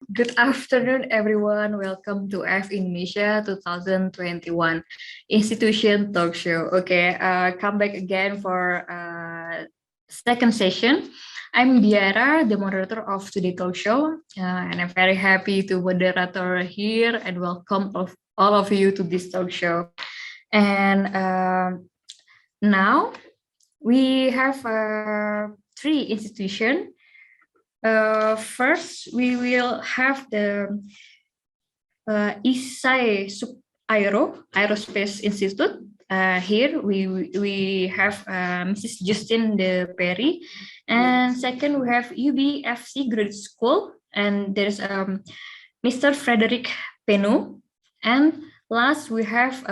Good afternoon, everyone. Welcome to EHEF Indonesia 2021 Institution Talk Show. Okay, come back again for second session. I'm Diara, the moderator of today talk show, and I'm very happy to moderator here and welcome all of you to this talk show. And now we have three institutions. First, we will have the Isiah Aerospace Institute. Here we have Mrs. Justine de Perry, and second we have UBFC Graduate School, and there's Mr. Frederick Penu, and last we have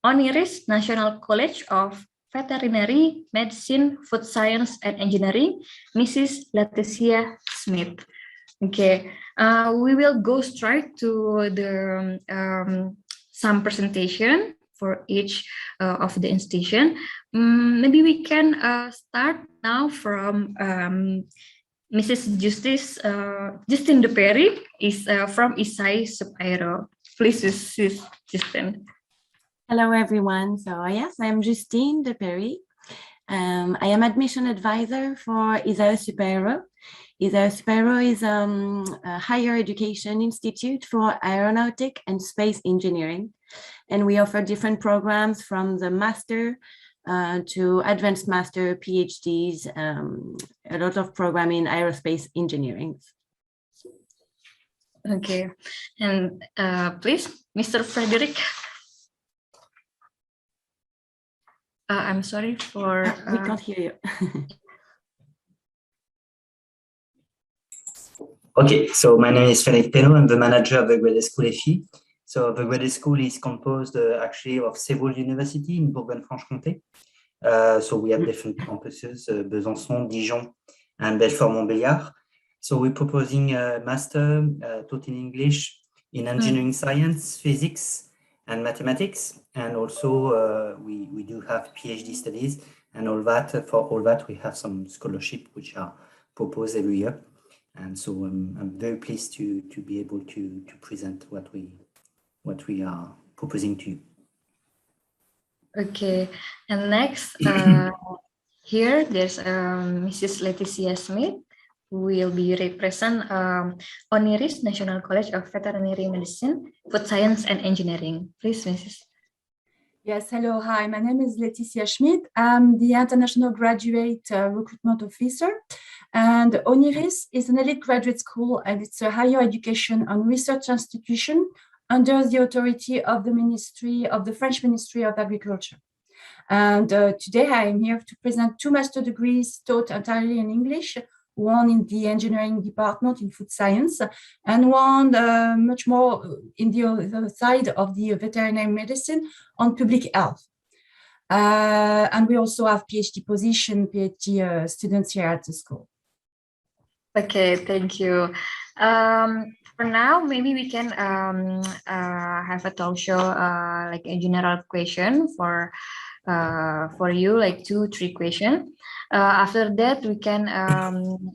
Oniris National College of Veterinary Medicine, Food Science, and Engineering, Mrs. Leticia Smith. Okay, we will go straight to the some presentation for each of the institution. Maybe we can start now from Mrs. Justine de Perry is from Isiah Sub-Aero. Please, Mrs. Justine. Hello, everyone. So yes, I'm Justine de Perry. I am admission advisor for Isiah Sub-Aero. Isiah Sub-Aero is a higher education institute for aeronautic and space engineering. And we offer different programs from the master to advanced master, PhDs, a lot of program in aerospace engineering. Okay, and please, Mr. Frederick. I'm sorry for... We can't hear you. Okay, so my name is Frederick Peno. I'm the manager of the graduate school EHEF. So the graduate school is composed actually of several universities in Bourgogne-Franche-Comté. So we have different campuses, Besançon, Dijon, and Belfort-Montbéliard. So we're proposing a master taught in English in engineering science, physics, and mathematics, and also we do have PhD studies, and all that. For all that, we have some scholarship which are proposed every year, and so I'm very pleased to be able to present what we are proposing to you. Okay, and next here there's Mrs. Leticia Smith, who will be represent Oniris National College of Veterinary Medicine, Food Science and Engineering. Please, Mrs. Yes, hello, hi, my name is Leticia Schmidt. I'm the International Graduate Recruitment Officer, and Oniris is an elite graduate school, and it's a higher education and research institution under the authority of the French Ministry of Agriculture. And today I am here to present two master degrees taught entirely in English, one in the engineering department in food science, and one much more in the other side of the veterinary medicine on public health. And we also have PhD students here at the school. Okay, thank you. For now, maybe we can have a talk show, like a general question for you, like 2-3 questions. After that, we can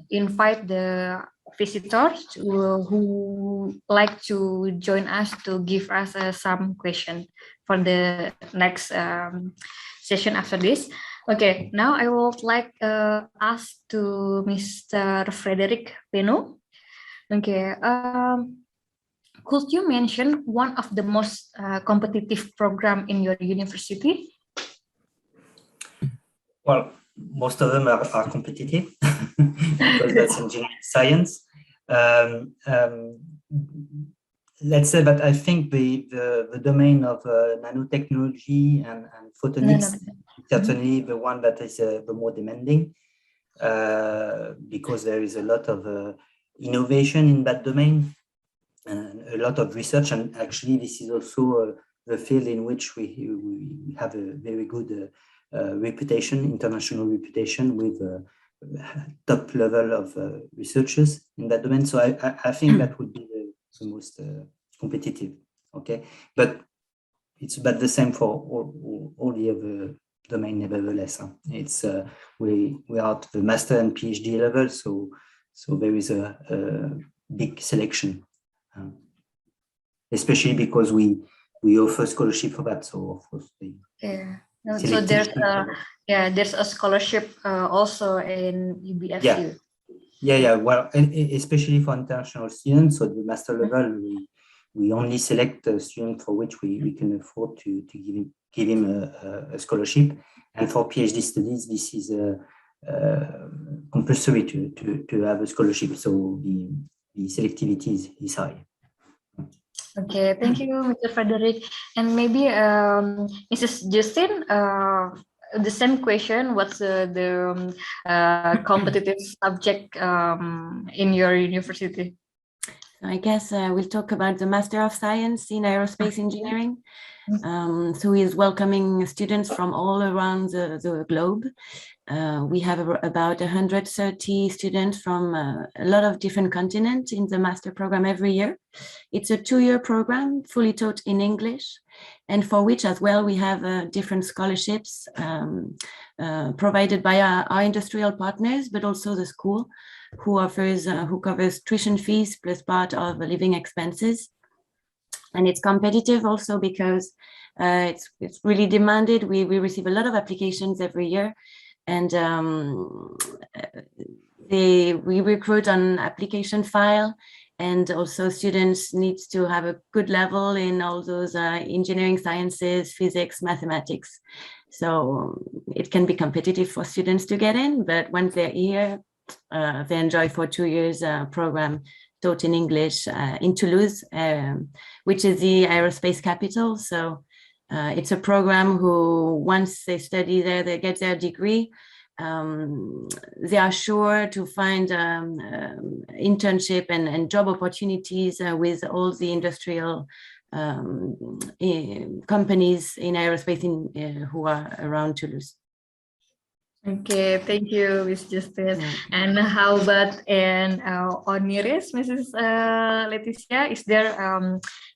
invite the visitors who like to join us to give us some question for the next session after this. Okay, now I would like ask to Mr. Frederick Peno. Okay, could you mention one of the most competitive program in your university? Well, most of them are competitive because that's engineering science. Let's say that I think the domain of nanotechnology and photonics is certainly the one that is the more demanding because there is a lot of innovation in that domain and a lot of research, and actually this is also the field in which we have a very good reputation, international reputation, with top level of researchers in that domain. So I think that would be the most competitive. Okay, but it's about the same for all the other domain. Nevertheless, it's we are at the master and PhD level, so there is a big selection, especially because we offer scholarship for that. So of course, yeah. So there's a scholarship also in UBFU. Yeah. Well, especially for international students. So the master level, we only select a student for which we can afford to give him a scholarship. And for PhD studies, this is compulsory to have a scholarship. So the selectivity is high. Okay, thank you, Mr. Frederick. And maybe Mrs. Justin, the same question, what's the competitive subject in your university? I guess we'll talk about the Master of Science in Aerospace Engineering. So he is welcoming students from all around the globe. We have about 130 students from a lot of different continents in the master program every year. It's a 2-year program, fully taught in English, and for which as well we have different scholarships provided by our industrial partners, but also the school, who covers tuition fees plus part of living expenses. And it's competitive also because it's really demanded. We receive a lot of applications every year, and we recruit on application file, and also students need to have a good level in all those engineering sciences, physics, mathematics. So it can be competitive for students to get in, but once they're here, they enjoy for 2 years program taught in English in Toulouse, which is the aerospace capital. So it's a program who, once they study there, they get their degree, they are sure to find internship and job opportunities with all the industrial companies in aerospace who are around Toulouse. Okay, thank you, Ms. Justin. And how about on Iris, Mrs. Leticia? Is there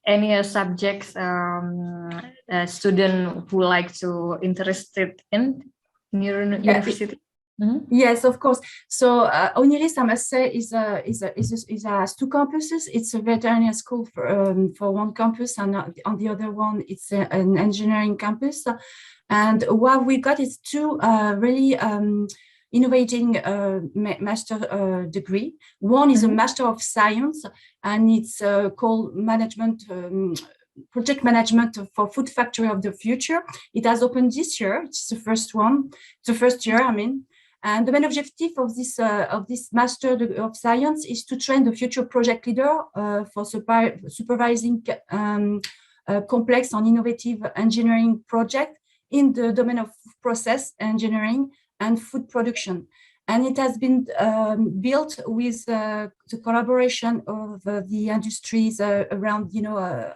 any subjects a student who like to interested in your university? Yes, of course. So Oniris, I must say, has 2 campuses. It's a veterinary school for one campus, and on the other one, it's an engineering campus. And what we got is 2 really innovating master degree. One is a Master of Science, and it's called Management. Project Management for Food Factory of the Future. It has opened this year. It's the first one, the first year, I mean. And the main objective of this Master of Science is to train the future project leader for supervising complex and innovative engineering project in the domain of process engineering and food production. And it has been built with the collaboration of the industries around,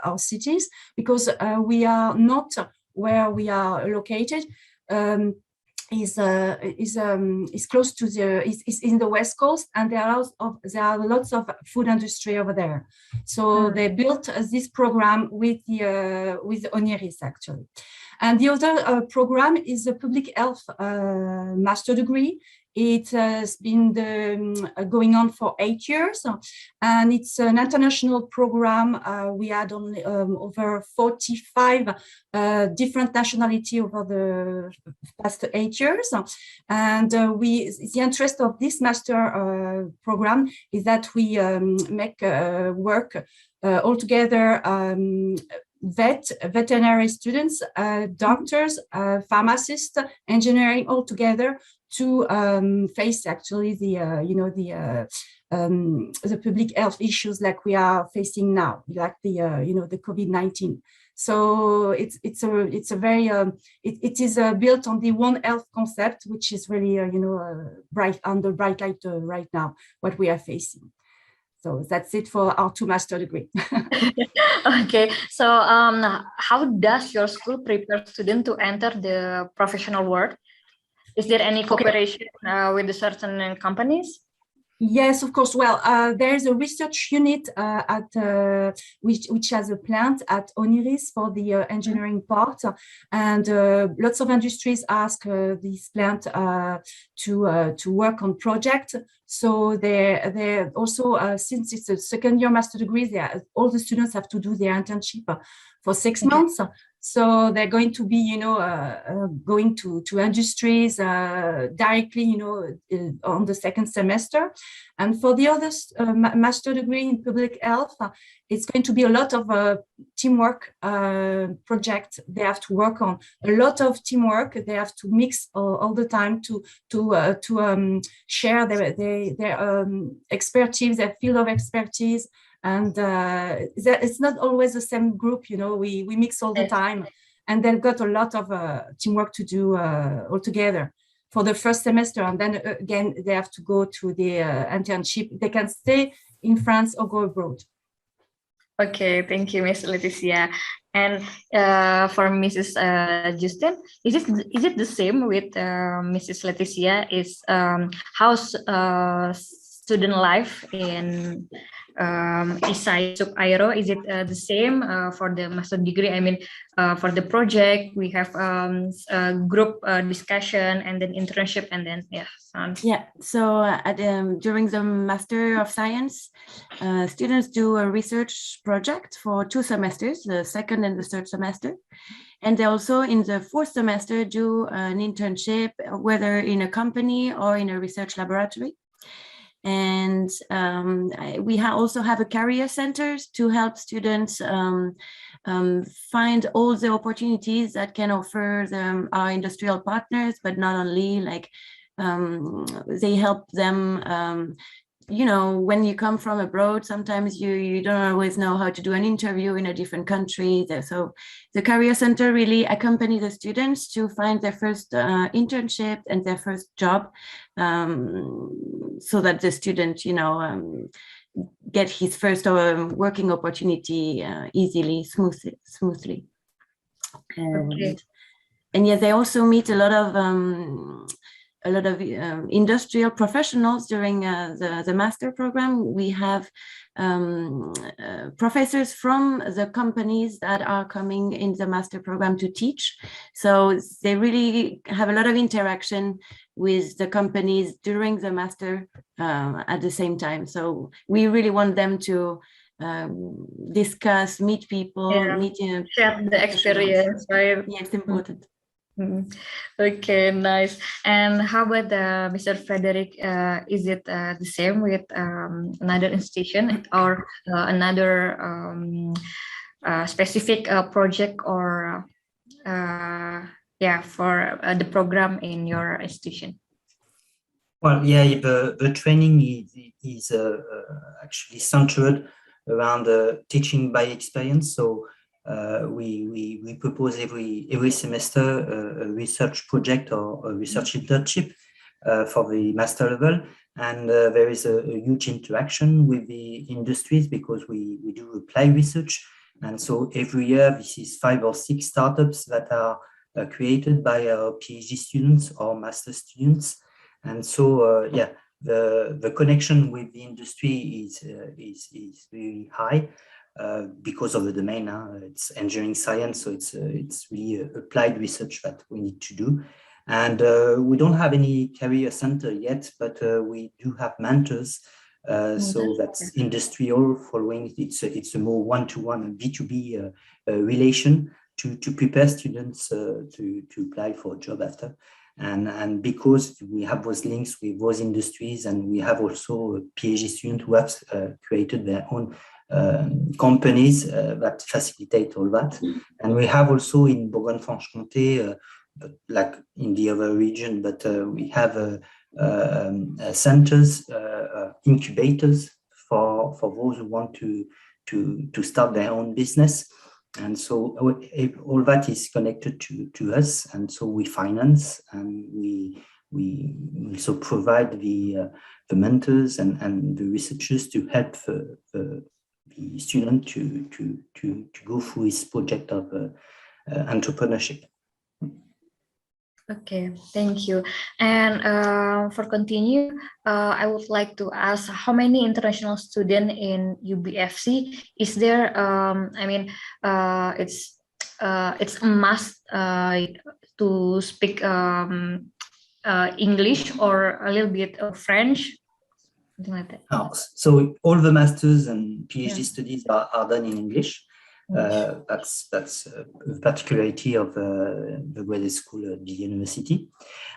our cities, because we are not where we are located. Is close to is in the West Coast, and there are lots of food industry over there. So they built this program with Oniris actually. And the other program is a public health master degree. It has been going on for 8 years, and it's an international program. We had only over 45 different nationalities over the past 8 years. And the interest of this master program is that we make work altogether. Veterinary students, doctors, pharmacists, engineering, all together to face actually the public health issues like we are facing now, like the COVID-19. So it's a very it is built on the One Health concept, which is really bright light right now what we are facing. So that's it for our 2 master degree. Okay, so how does your school prepare students to enter the professional world? Is there any cooperation with the certain companies? Yes, of course. Well, there's a research unit which has a plant at Oniris for the engineering part, and lots of industries ask this plant to work on project. So they also since it's a second year master degree, all the students have to do their internship for 6 months. So they're going to be, going to industries directly, on the second semester. And for the other master degree in public health, it's going to be a lot of teamwork project they have to work on. A lot of teamwork. They have to mix all the time to share their expertise, their field of expertise. And it's not always the same group, we mix all the time, and they've got a lot of teamwork to do all together for the first semester. And then again, they have to go to the internship. They can stay in France or go abroad. Okay, thank you, Miss Leticia. And for Mrs. Justin, is it the same with Mrs. Leticia? Is how's student life in Isiah Aero? Is it the same for the master degree? I mean, for the project, we have group discussion and then internship and then Yeah. So during the Master of Science, students do a research project for 2 semesters, the second and the third semester. And they also in the fourth semester do an internship, whether in a company or in a research laboratory. And we also have a career centers to help students find all the opportunities that can offer them our industrial partners, but not only, like they help them. When you come from abroad, sometimes you don't always know how to do an interview in a different country. So the Career Center really accompany the students to find their first internship and their first job, so that the student, get his first working opportunity easily, smoothly. And yeah, they also meet a lot of industrial professionals during the master program. We have professors from the companies that are coming in the master program to teach. So they really have a lot of interaction with the companies during the master at the same time. So we really want them to discuss, meet people, share the experience, right? Yeah, it's important. Okay, nice. And how about Mr. Frederick? Is it the same with another institution or another specific project or for the program in your institution? Well, yeah, the training is actually centered around teaching by experience. So we propose every semester a research project or a research internship for the master level, and there is a huge interaction with the industries because we do applied research, and so every year this is 5 or 6 startups that are created by our PhD students or master students, and so the connection with the industry is really high. Because of the domain, it's engineering science, so it's really applied research that we need to do. And we don't have any career center yet, but we do have mentors. So that's industrial following. It's a more one-to-one B2B relation to prepare students to apply for a job after. And because we have those links with those industries, and we have also a PhD student who have created their own companies that facilitate all that. And we have also in Bourgogne-Franche-Comté, like in the other region, but we have centers, incubators for those who want to start their own business. And so all that is connected to us, and so we finance, and we also provide the mentors and the researchers to help the student to go through his project of entrepreneurship. Okay, thank you. And for continue, I would like to ask how many international students in UBFC is there? I mean, it's a must to speak English or a little bit of French, something like that. So all the masters and PhD Yeah. studies are done in English. That's a particularity of the graduate school at the university.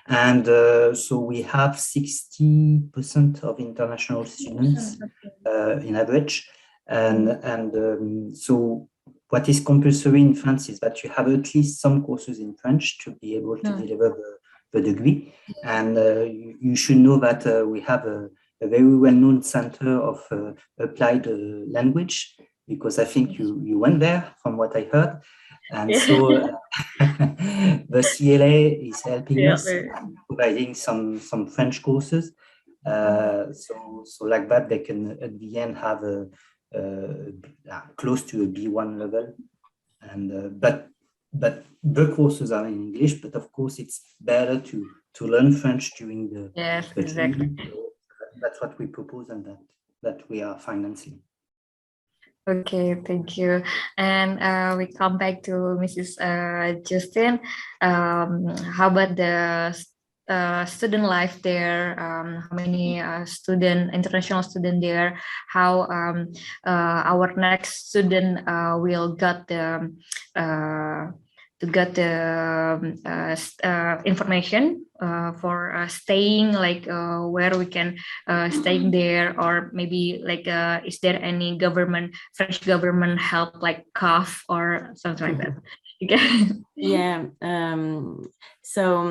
And so we have 60% of international students in average. And so what is compulsory in France is that you have at least some courses in French to be able to deliver the degree. And you should know that we have a very well-known center of applied language, because I think you went there from what I heard. And so the CLA is helping us providing some French courses. So like that, they can at the end have a close to a B1 level. And but the courses are in English, but of course it's better to learn French during the Exactly. training. So that's what we propose, and that we are financing. Okay, thank you. And we come back to Mrs. Justin. How about the student life there? How many international student there? How our next student will get the information for staying, like where we can stay there, or maybe like is there any French government help, like CAF or something like that? Okay. Yeah. So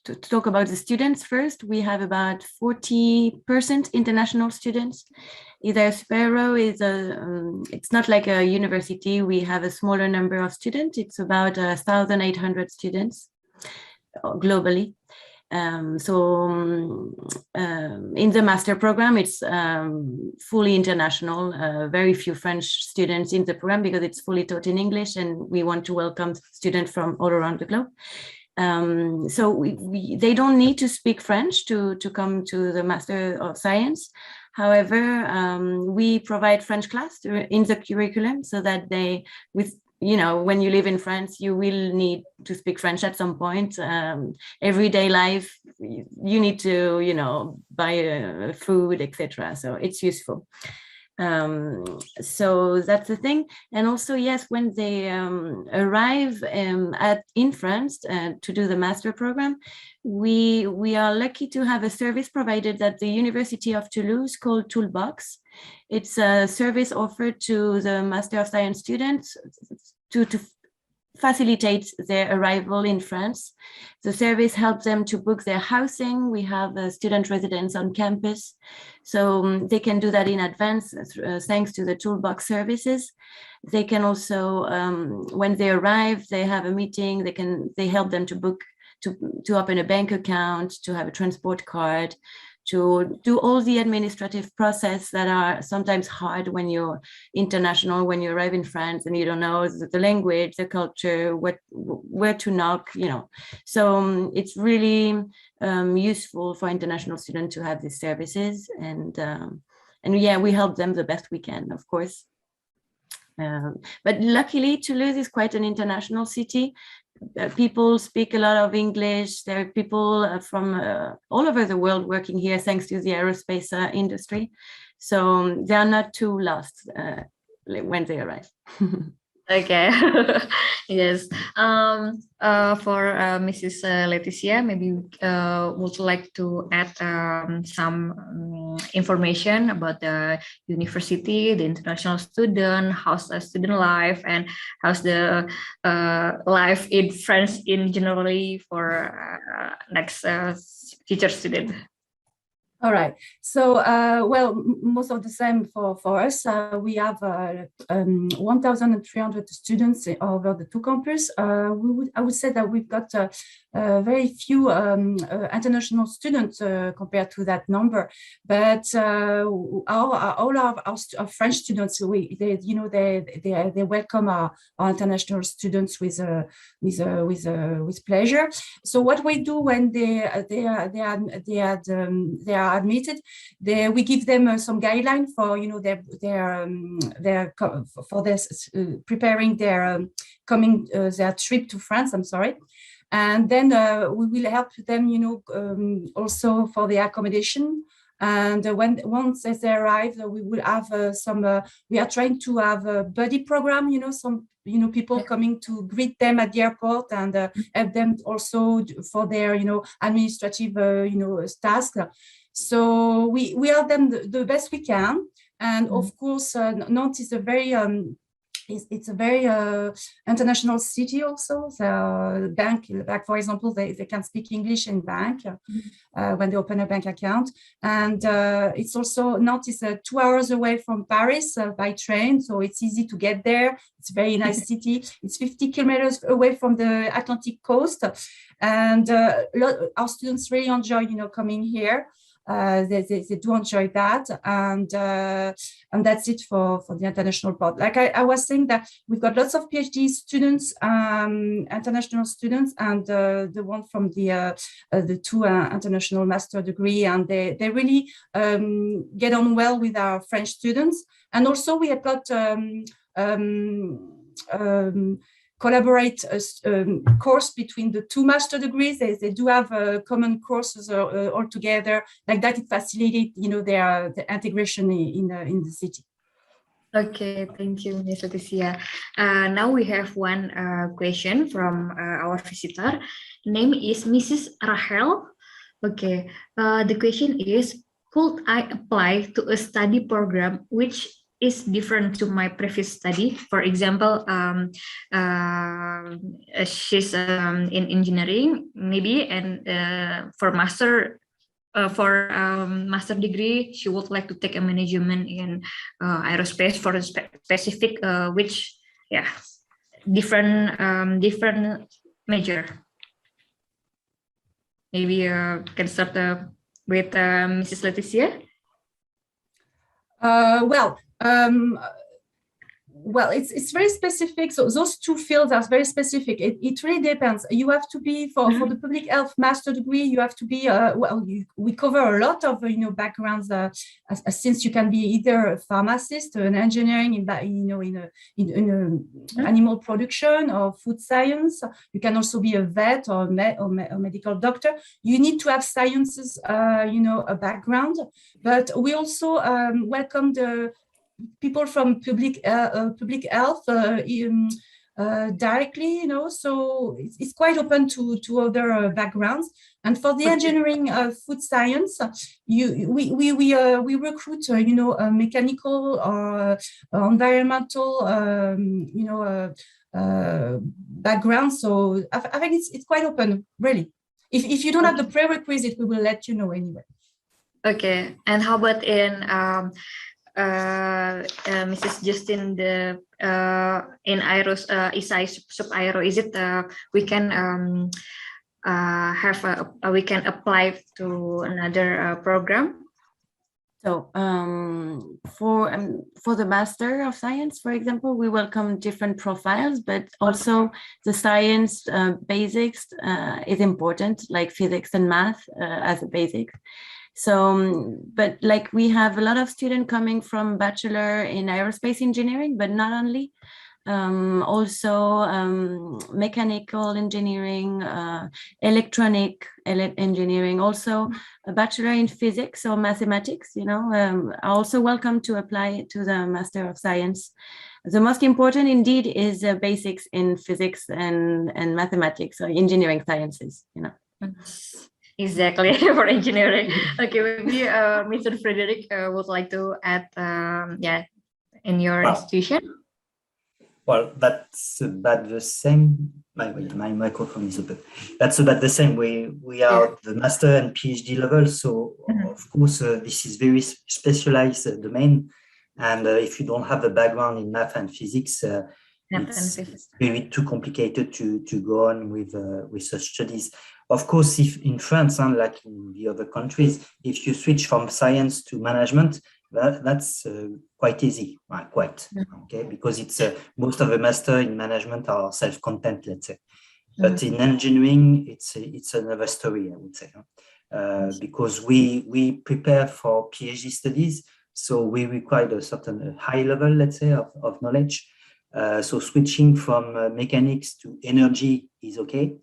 to talk about the students first, we have about 40% international students. Isiah System is it's not like a university. We have a smaller number of students. It's about 1,800 students globally. In the master program, it's fully international, very few French students in the program because it's fully taught in English, and we want to welcome students from all around the globe. So they don't need to speak French to come to the Master of Science. However, we provide French class in the curriculum so that when you live in France, you will need to speak French at some point. Everyday life, you need to, buy food, etc. So it's useful. So that's the thing. And also, yes, when they arrive in France to do the master program, we are lucky to have a service provided at the University of Toulouse called Toolbox. It's a service offered to the Master of Science students to facilitate their arrival in France. The service helps them to book their housing. We have a student residence on campus, so they can do that in advance thanks to the Toolbox services. They can also, when they arrive, they have a meeting. They help them to book, to open a bank account, to have a transport card, to do all the administrative process that are sometimes hard when you're international, when you arrive in France and you don't know the language, the culture, where to knock, So it's really useful for international students to have these services, and yeah, we help them the best we can, of course. But luckily, Toulouse is quite an international city. People speak a lot of English. There are people from all over the world working here thanks to the aerospace industry. So they are not too lost when they arrive. Okay. Yes. For Mrs. Leticia, maybe would like to add some information about the university, the international student, how's the student life, and how's the life in France in generally for next future student. All right. So, most of the same for us. We have 1,300 students over the two campus. I would say that we've got very few international students compared to that number. But all of our French students, they welcome our international students with pleasure. So what we do when they are admitted, we give them some guideline for preparing their their trip to France. I'm sorry. And then we will help them, also for the accommodation. And once they arrive, we will have we are trying to have a buddy program, some people coming to greet them at the airport and help them also for their, administrative, tasks. So we help them the best we can. And of course, Nantes is a very it's a very international city also. The bank, like for example, they can speak English in bank when they open a bank account. And it's also, Nantes is 2 hours away from Paris by train, so it's easy to get there. It's a very nice city. It's 50 kilometers away from the Atlantic coast. And our students really enjoy, coming here. They do enjoy that, and that's it for the international part. Like I was saying, that we've got lots of PhD students, international students, and the one from the two international master degree, and they really get on well with our French students. And also we have got collaborate course between the two master degrees. They do have common courses all together. Like that, it facilitates, their integration in the city. Okay, thank you, Ms. Leticia. Now we have one question from our visitor. Name is Mrs. Rahel. Okay, the question is, could I apply to a study program which is different to my previous study? For example, she's in engineering, maybe, and for master degree, she would like to take a management in aerospace for a specific, different major. Maybe can start with Mrs. Leticia. Well, it's very specific. So those two fields are very specific. It really depends. You have to be for the public health master degree. You have to be we cover a lot of backgrounds. Since you can be either a pharmacist, or an engineering in animal production or food science. You can also be a vet or a medical doctor. You need to have sciences, a background. But we also welcome the people from public health directly, so it's quite open to other backgrounds. And for the engineering food science, we recruit mechanical or environmental background. So I think it's quite open, really. If you don't have the prerequisite, we will let you know anyway. Okay, and how about in Mrs. Justin, in Isiah Sub-Aero, is it we can we can apply to another program? So for the Master of Science, for example, we welcome different profiles, but also the science basics is important, like physics and math as a basic. So, but like we have a lot of students coming from bachelor in aerospace engineering, but not only, also mechanical engineering, electronic engineering, also a bachelor in physics or mathematics, are also welcome to apply to the Master of Science. The most important indeed is basics in physics and mathematics or engineering sciences, Exactly, for engineering. Okay, maybe Mr. Frederick would like to add, in your institution. Well, that's about the same. My microphone is open. That's about the same. We are the master and PhD level, so of course this is very specialized domain. And if you don't have a background in math and physics, it's maybe too complicated to go on with such studies. Of course, if in France, like in the other countries, if you switch from science to management, that's quite easy, okay, because it's most of the master in management are self-content, let's say. But in engineering, it's another story, I would say, because we prepare for PhD studies, so we require a certain high level, let's say, of knowledge. So switching from mechanics to energy is okay.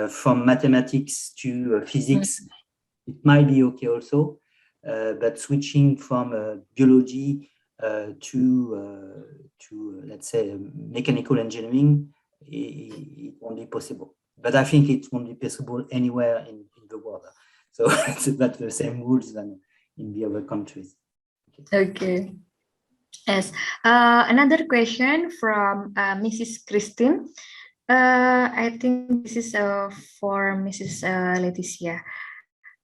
From mathematics to physics, it might be okay also. But switching from biology to let's say mechanical engineering, it won't be possible. But I think it won't be possible anywhere in the world. So it's about the same rules than in the other countries. Okay. Yes. Another question from Mrs. Christine. I think this is for Mrs. Leticia.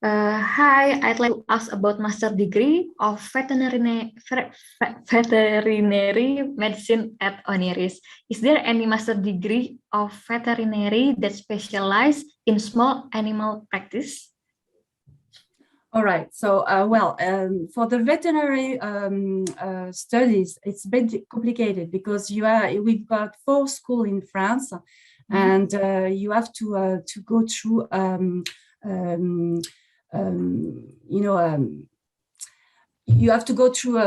Hi, I'd like to ask about master degree of veterinary medicine at ONIRIS. Is there any master degree of veterinary that specialize in small animal practice? All right. So, for the veterinary studies, it's a bit complicated because we've got 4 schools in France, and you have to go through you have to go through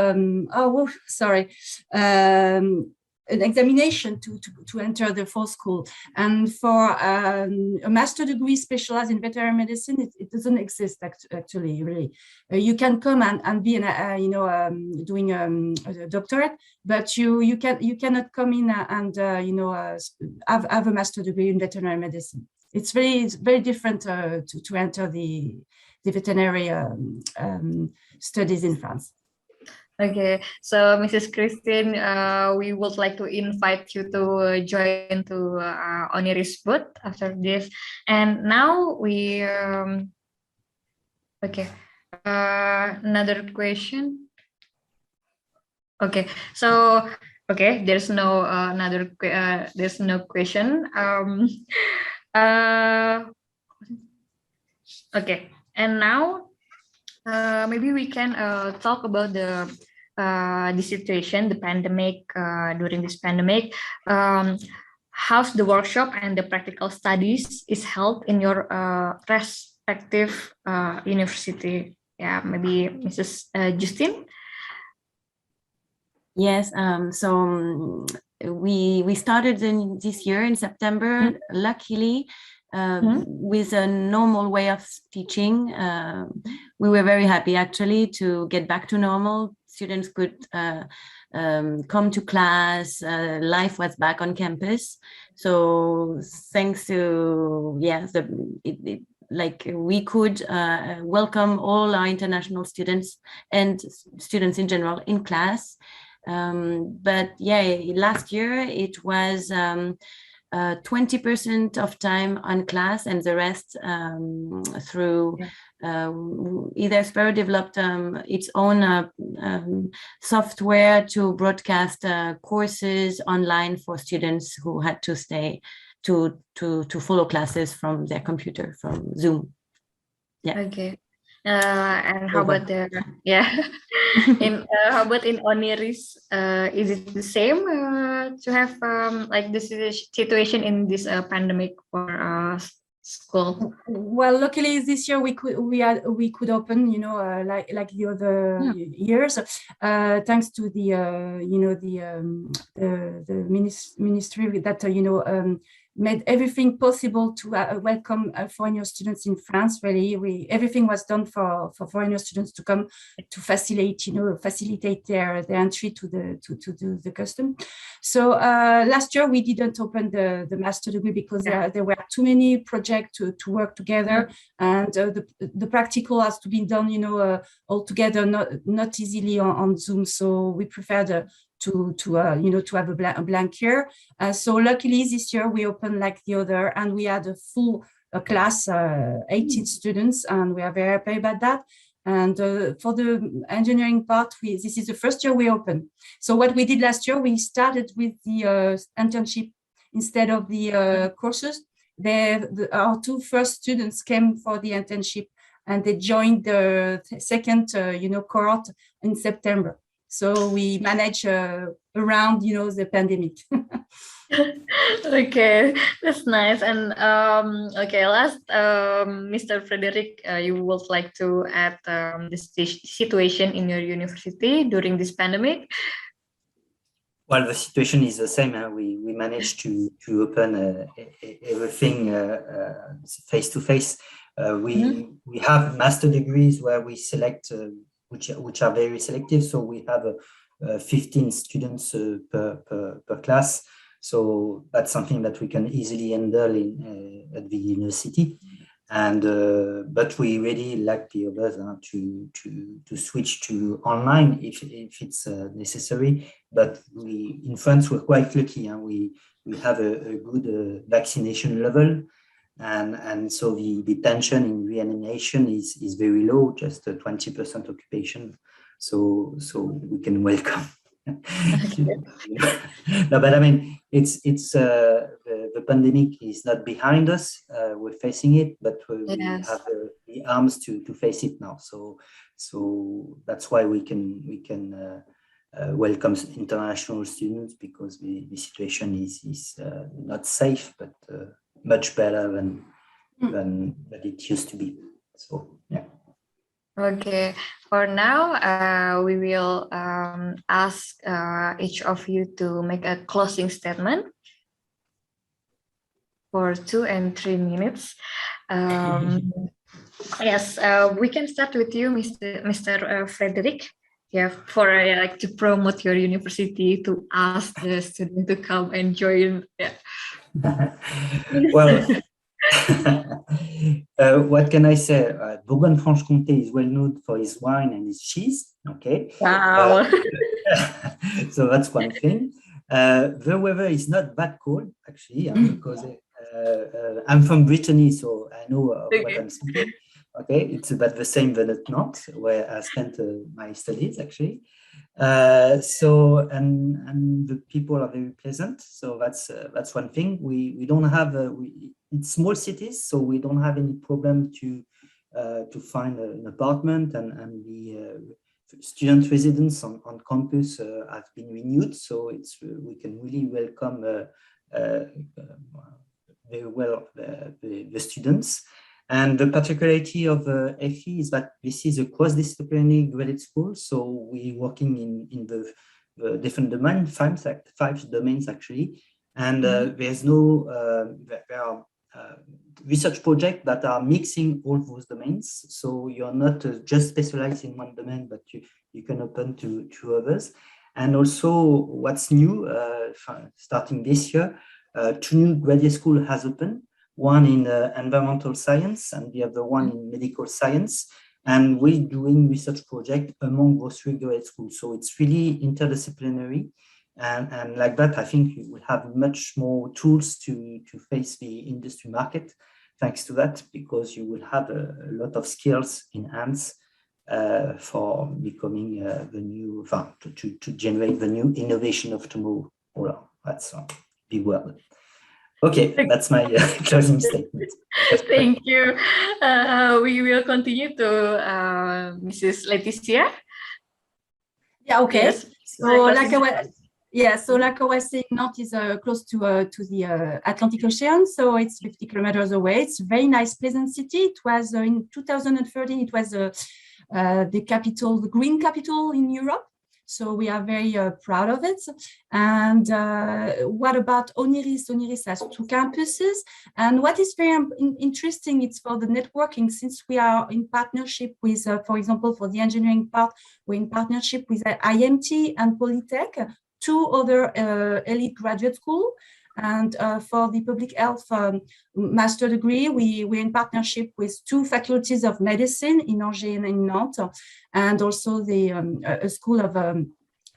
an examination to enter the 4 school. And for a master degree specialized in veterinary medicine, it doesn't exist actually, really. You can come and be doing a doctorate, but you cannot come in and have a master degree in veterinary medicine. It's very different to enter the veterinary studies in France. Okay, so Mrs. Christine, we would like to invite you to join to ONIRIS booth after this. And now we, another question. Okay, so there's no there's no question. Okay, and now maybe we can talk about the situation, the pandemic. During this pandemic, how's the workshop and the practical studies is held in your respective university? Yeah, maybe Mrs. Justine. Yes. So we started this year in September. Luckily. With a normal way of teaching. We were very happy actually to get back to normal. Students could come to class, life was back on campus. So thanks to, we could welcome all our international students and students in general in class. But last year it was 20% of time on class and the rest through either Sparrow developed its own software to broadcast courses online for students who had to stay to follow classes from their computer, from Zoom. Yeah. Okay. And how about how about in ONIRIS? Is it the same to have like this situation in this pandemic for school? Well, luckily this year we could open, like the other years, thanks to the ministry that made everything possible to welcome foreigner students in France. Really, everything was done for foreigner students to come to facilitate their entry to the custom. So last year we didn't open the master degree because there were too many projects to work together, and the practical has to be done, all together, not easily on Zoom. So we preferred to have a blank year. So luckily this year we opened like the other, and we had a full class, 18 students, and we are very happy about that. And for the engineering part, this is the first year we open. So what we did last year, we started with the internship instead of the courses. Our two first students came for the internship, and they joined the second, cohort in September. So we manage around, the pandemic. Okay, that's nice. And okay, last, Mr. Frederick, you would like to add this situation in your university during this pandemic? Well, the situation is the same. We managed to open everything face to face. We have master degrees where we select which are very selective. So we have 15 students per class. So that's something that we can easily handle at the university. And but we really like the others to switch to online if it's necessary. But in France, we're quite lucky. We have a good vaccination level, and so the tension in reanimation is very low, just a 20% occupation. So we can welcome. No, but I mean, it's the pandemic is not behind us. We're facing it, but we have the arms to face it now. So that's why we can welcome international students, because the situation is not safe, but much better than it used to be. So yeah. Okay, for now, we will ask each of you to make a closing statement for 2 and 3 minutes. Yes, we can start with you, Mr. Frederick. Yeah, for like to promote your university, to ask the student to come and join. Yeah. Well. What can I say? Bourgogne-Franche-Comté is well known for his wine and his cheese. Okay. Wow. So that's one thing. The weather is not that cold, actually, because I'm from Brittany, so I know what I'm speaking. Okay, it's about the same than at Nantes, where I spent my studies, actually. So and the people are very pleasant. So that's one thing. We don't have it's small cities, so we don't have any problem to find an apartment, and the student residence on campus have been renewed. So we can really welcome very well the students. And the particularity of EHEF is that this is a cross-disciplinary graduate school. So we're working in the different domains, 5 domains actually. And there's no, there are research projects that are mixing all those domains. So you're not just specialized in one domain, but you can open to others. And also what's new, starting this year, 2 new graduate schools has opened. One in environmental science and the other one in medical science. And we're doing research project among those 3 graduate schools. So it's really interdisciplinary. And like that, I think you will have much more tools to face the industry market, thanks to that, because you will have a lot of skills in hands for becoming the new, to generate the new innovation of tomorrow. Well, that's a big word. Okay, that's my closing statement. Thank you. We will continue to Mrs. Laetitia. Yeah, okay. Yes. So like I was saying, Nantes is close to the Atlantic Ocean, so it's 50 kilometers away. It's a very nice, pleasant city. It was in 2013. It was the capital, the green capital in Europe. So we are very proud of it. And what about Oniris? Oniris has 2 campuses. And what is very interesting, it's for the networking, since we are in partnership with, for example, for the engineering part, we're in partnership with IMT and Polytech, 2 other elite graduate schools. And for the public health master degree, we're in partnership with 2 faculties of medicine in Angers and in Nantes, and also the a school of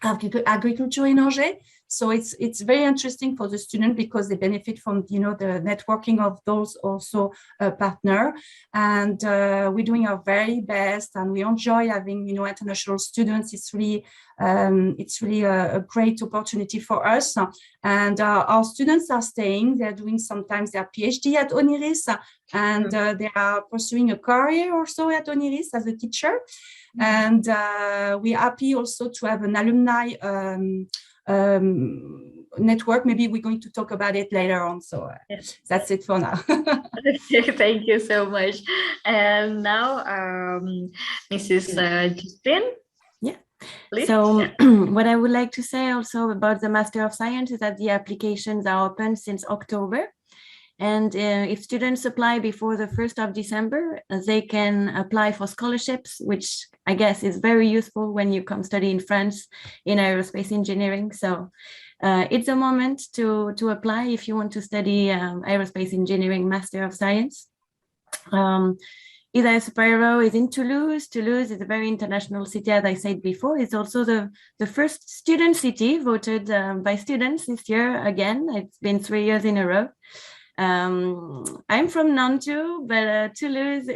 agriculture in Angers. So it's very interesting for the student because they benefit from, you know, the networking of those also partner. And we're doing our very best, and we enjoy having, you know, international students. It's really a great opportunity for us. And our students are staying. They're doing sometimes their PhD at Oniris, and they are pursuing a career also at Oniris as a teacher. And we're happy also to have an alumni network. Maybe we're going to talk about it later on. So Yes. that's it for now. Thank you so much. And now, Mrs. Justine. Yeah. Please. So Yeah. what I would like to say also about the Master of Science is that the applications are open since October. And if students apply before the 1st of December, they can apply for scholarships, which I guess is very useful when you come study in France in aerospace engineering. So it's a moment to apply if you want to study aerospace engineering Master of Science. Isiah System is in Toulouse. Toulouse is a very international city, as I said before. It's also the first student city voted by students this year again. It's been 3 years in a row. I'm from Nantes, but Toulouse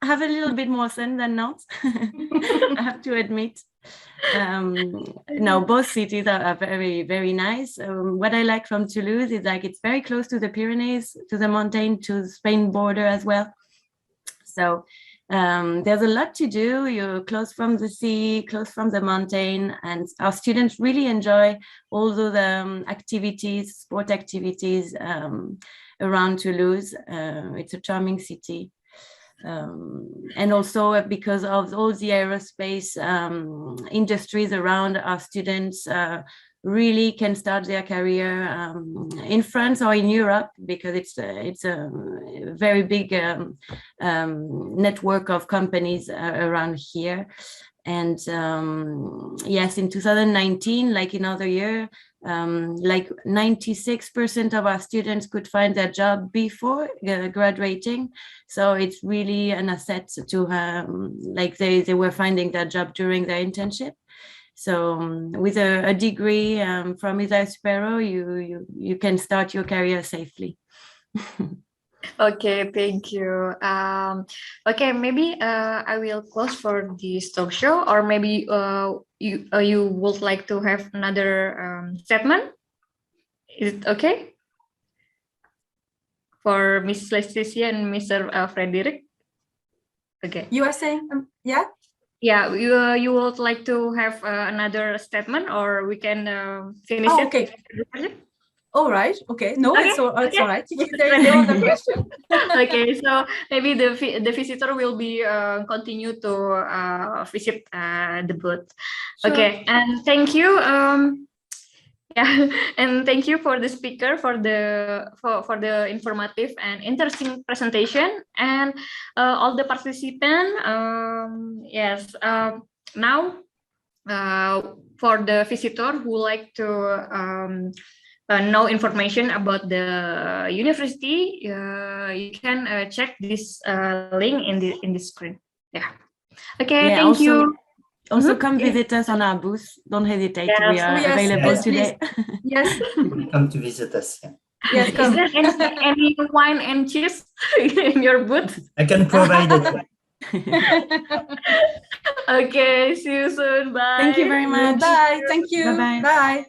have a little bit more sun than Nantes, I have to admit. No, both cities are very, very nice. What I like from Toulouse is like it's very close to the Pyrenees, to the mountain, to the Spain border as well. So there's a lot to do. You're close from the sea, close from the mountain, and our students really enjoy all the activities, sport activities around Toulouse. It's a charming city. And also because of all the aerospace industries around, our students really can start their career in France or in Europe, because it's a very big network of companies around here. And yes, in 2019, like in other year, like 96% of our students could find their job before graduating. So it's really an asset to like they were finding their job during their internship. So with a degree from Isiah System, you can start your career safely. Okay, thank you. Okay, maybe I will close for this talk show, or maybe you would like to have another statement. Is it okay for Miss Leticia and Mr. Frederick? Okay. You are saying, yeah? Yeah, you would like to have another statement, or we can finish Oh, it? okay. All right. Okay. No, Okay. it's all right. If Okay. there is no other question. Okay, so maybe the visitor will be continue to visit the booth. Sure. Okay, and thank you. Yeah, and thank you for the speaker for the informative and interesting presentation, and all the participants. Yes. Now, for the visitor who like to know information about the university, you can check this link in the screen. Yeah. Okay. Yeah, thank you. Also, come visit us on our booth. Don't hesitate. Yes. We are available today. Yes. Come to visit us. Yeah. Yes. Is there any wine and cheese in your booth? I can provide it. Okay. See you soon. Bye. Thank you very much. Bye. Thank you. Bye-bye. Bye.